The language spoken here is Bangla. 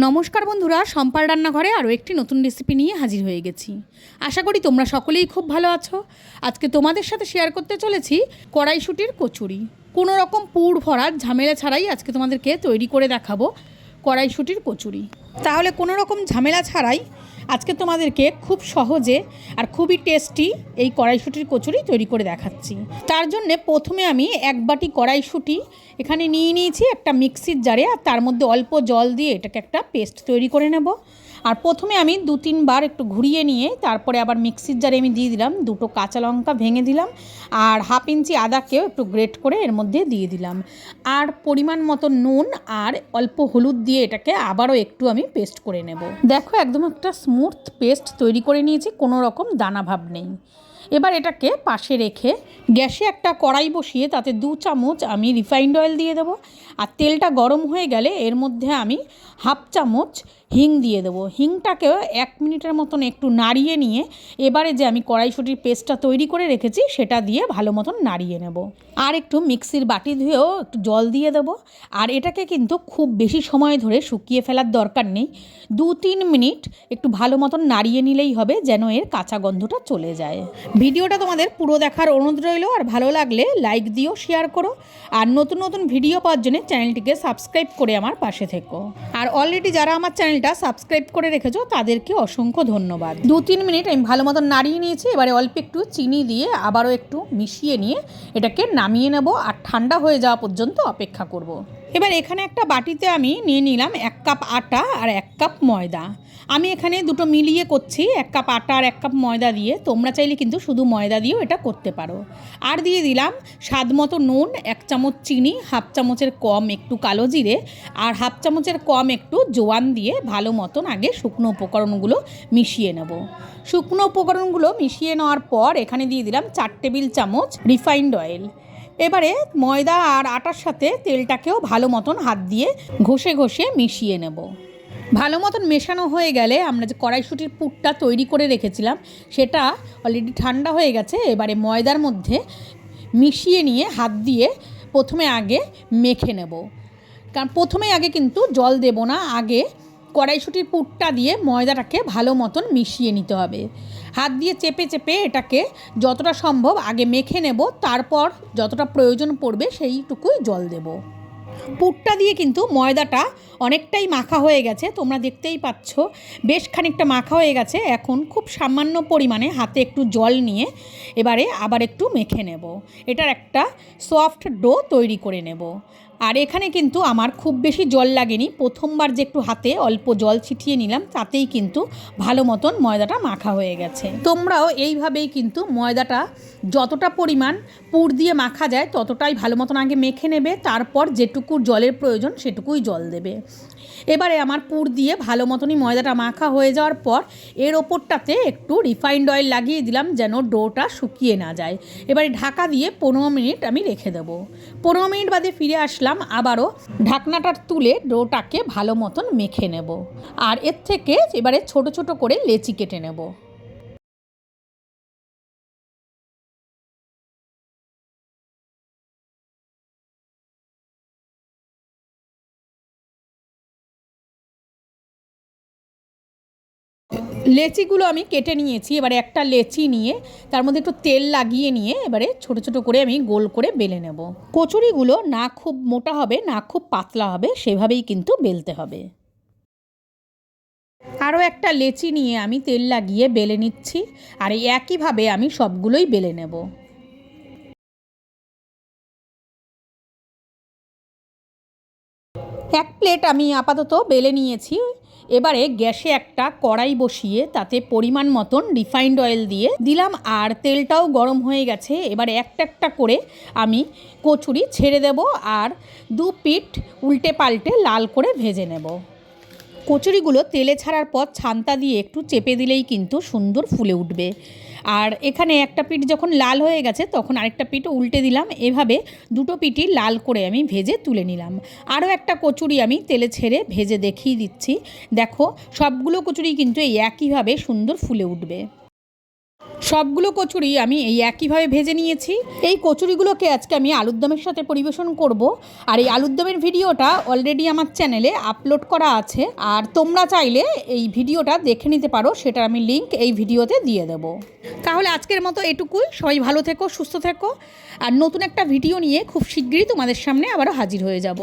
নমস্কার বন্ধুরা, সম্পার রান্নাঘরে আরও একটি নতুন রেসিপি নিয়ে হাজির হয়ে গেছি। আশা করি তোমরা সকলেই খুব ভালো আছো। আজকে তোমাদের সাথে শেয়ার করতে চলেছি কড়াইশুঁটির কচুরি। কোনো রকম পুর ভরার ঝামেলা ছাড়াই আজকে তোমাদেরকে তৈরি করে দেখাবো কড়াইশুঁটির কচুরি। তাহলে কোনো রকম ঝামেলা ছাড়াই আজকে তোমাদেরকে খুব সহজে আর খুবই টেস্টি এই কড়াইশুঁটির কচুরি তৈরি করে দেখাচ্ছি। তার জন্যে প্রথমে আমি এক বাটি কড়াইশুঁটি এখানে নিয়ে নিয়েছি একটা মিক্সির জারে, আর তার মধ্যে অল্প জল দিয়ে এটাকে একটা পেস্ট তৈরি করে নেব। আর প্রথমে আমি 2-3 বার একটু ঘুরিয়ে নিয়ে তারপরে আবার মিক্সির জারে আমি দিয়ে দিলাম 2টো কাঁচা লঙ্কা ভেঙে দিলাম, আর 1/2 ইঞ্চি আদাকেও একটু গ্রেট করে এর মধ্যে দিয়ে দিলাম, আর পরিমাণ মতো নুন আর অল্প হলুদ দিয়ে এটাকে আবারও একটু আমি পেস্ট করে নেব। দেখো একদম একটা স্মুথ পেস্ট তৈরি করে নিয়েছি, কোনো রকম দানা ভাব নেই। এবার এটাকে পাশে রেখে গ্যাসে একটা কড়াই বসিয়ে তাতে 2 চামচ আমি রিফাইন্ড অয়েল দিয়ে দেবো। আর তেলটা গরম হয়ে গেলে এর মধ্যে আমি 1/2 চামচ হিং দিয়ে দেবো। হিংটাকেও 1 মিনিটের মতন একটু নাড়িয়ে নিয়ে এবারে যে আমি কড়াইশুঁটির পেস্টটা তৈরি করে রেখেছি সেটা দিয়ে ভালো মতন নাড়িয়ে নেব। আর একটু মিক্সির বাটি ধুয়েও একটু জল দিয়ে দেবো। আর এটাকে কিন্তু খুব বেশি সময় ধরে শুকিয়ে ফেলার দরকার নেই, 2-3 মিনিট একটু ভালো মতন নাড়িয়ে নিলেই হবে, যেন এর কাঁচা গন্ধটা চলে যায়। ভিডিওটা তোমাদের পুরো দেখার অনুরোধ রইল, আর ভালো লাগলে লাইক দিও, শেয়ার করো, আর নতুন নতুন ভিডিও পাওয়ার জন্য চ্যানেলটিকে সাবস্ক্রাইব করে আমার পাশে থেকো। আর অলরেডি যারা আমার চ্যানেলটা সাবস্ক্রাইব করে রেখেছো তাদেরকে অসংখ্য ধন্যবাদ। 2-3 মিনিট আমি ভালো মতন নাড়িয়ে নিয়েছি। এবারে অল্প একটু চিনি দিয়ে আবারও একটু মিশিয়ে নিয়ে এটাকে নামিয়ে নেব, আর ঠান্ডা হয়ে যাওয়া পর্যন্ত অপেক্ষা করব। এবার এখানে একটা বাটিতে আমি নিয়ে নিলাম 1 কাপ আটা আর 1 কাপ ময়দা। আমি এখানে দুটো মিলিয়ে করছি, 1 কাপ আটা আর 1 কাপ ময়দা দিয়ে। তোমরা চাইলে কিন্তু শুধু ময়দা দিয়েও এটা করতে পারো। আর দিয়ে দিলাম স্বাদ মতো নুন, 1 চামচ চিনি, 1/2 চামচের কম একটু কালো জিরে, আর 1/2 চামচের কম একটু জোয়ান দিয়ে ভালো মতন আগে শুকনো উপকরণগুলো মিশিয়ে নেব। শুকনো উপকরণগুলো মিশিয়ে নেওয়ার পর এখানে দিয়ে দিলাম 4 টেবিল চামচ রিফাইন্ড অয়েল। এবারে ময়দা আর আটার সাথে তেলটাকেও ভালো মতন হাত দিয়ে ঘষে ঘষে মিশিয়ে নেব। ভালো মতন মেশানো হয়ে গেলে আমরা যে কড়াইশুঁটির পুরটা তৈরি করে রেখেছিলাম সেটা অলরেডি ঠান্ডা হয়ে গেছে। এবারে ময়দার মধ্যে মিশিয়ে নিয়ে হাত দিয়ে প্রথমে আগে মেখে নেব। কারণ প্রথমে আগে কিন্তু জল দেব না, আগে কড়াইশুঁটির পুরটা দিয়ে ময়দাটাকে ভালো মতন মিশিয়ে নিতে হবে। হাত দিয়ে চেপে চেপে এটাকে যতটা সম্ভব আগে মেখে নেব, তারপর যতটা প্রয়োজন পড়বে সেইটুকুই জল দেব। পুরটা দিয়ে কিন্তু ময়দাটা অনেকটাই মাখা হয়ে গেছে, তোমরা দেখতেই পাচ্ছ বেশ খানিকটা মাখা হয়ে গেছে। এখন খুব সামান্য পরিমাণে হাতে একটু জল নিয়ে এবারে আবার একটু মেখে নেব। এটার একটা সফট ডো তৈরি করে নেব। আর এখানে কিন্তু আমার খুব বেশি জল লাগেনি, প্রথমবার যে একটু হাতে অল্প জল ছিটিয়ে নিলাম তাতেই কিন্তু ভালো মতন ময়দাটা মাখা হয়ে গেছে। তোমরাও এইভাবেই কিন্তু ময়দাটা যতটা পরিমাণ পুর দিয়ে মাখা যায় ততটাই ভালো মতন আগে মেখে নেবে, তারপর যেটুকু জলের প্রয়োজন সেটুকুই জল দেবে। এবারে আমার পুর দিয়ে ভালো মতনই ময়দাটা মাখা হয়ে যাওয়ার পর এর ওপরটাতে একটু রিফাইন্ড অয়েল লাগিয়ে দিলাম যেন ডোটা শুকিয়ে না যায়। এবারে ঢাকা দিয়ে 15 মিনিট আমি রেখে দেবো। 15 মিনিট বাদে ফিরে আসলাম, আবারও ঢাকনাটা তুলে ডোটাকে ভালো মতন মেখে নেব। আর এর থেকে এবারে ছোট ছোট করে লেচি কেটে নেব। লেচিগুলো আমি কেটে নিয়েছি। এবারে একটা লেচি নিয়ে তার মধ্যে একটু তেল লাগিয়ে নিয়ে এবারে ছোট ছোট করে আমি গোল করে বেলে নেব। কচুরিগুলো না খুব মোটা হবে না খুব পাতলা হবে, সেভাবেই কিন্তু বেলতে হবে। আরও একটা লেচি নিয়ে আমি তেল লাগিয়ে বেলে নিচ্ছি, আর এই একইভাবে আমি সবগুলোই বেলে নেব। এক প্লেট আমি আপাতত বেলে নিয়েছি। এবারে গ্যাসে একটা কড়াই বসিয়ে তাতে পরিমাণ মতন রিফাইন্ড অয়েল দিয়ে দিলাম, আর তেলটাও গরম হয়ে গেছে। এবারে একটা একটা করে আমি কচুরি ছেড়ে দেব, আর 2 পিঠ উল্টে পাল্টে লাল করে ভেজে নেব। কচুরিগুলো তেলে ছাড়ার পর ছান্তা দিয়ে একটু চেপে দিলেই কিন্তু সুন্দর ফুলে উঠবে। আর এখানে একটা পিঠ যখন লাল হয়ে গেছে তখন আরেকটা পিঠ উল্টে দিলাম। এভাবে 2টো পিঠই লাল করে আমি ভেজে তুলে নিলাম। আরও একটা কচুরি আমি তেলে ছেড়ে ভেজে দেখিয়ে দিচ্ছি। দেখো সবগুলো কচুরি কিন্তু এই একইভাবে সুন্দর ফুলে উঠবে। সবগুলো কচুরি আমি এই একইভাবে ভেজে নিয়েছি। এই কচুরিগুলোকে আজকে আমি আলুর দমের সাথে পরিবেশন করব। আর এই আলুর দমের ভিডিওটা অলরেডি আমার চ্যানেলে আপলোড করা আছে, আর তোমরা চাইলে এই ভিডিওটা দেখে নিতে পারো, সেটার আমি লিংক এই ভিডিওতে দিয়ে দেব। তাহলে আজকের মতো এটুকুই। সবাই ভালো থেকো, সুস্থ থেকো, আর নতুন একটা ভিডিও নিয়ে খুব শীঘ্রই তোমাদের সামনে আবারও হাজির হয়ে যাব।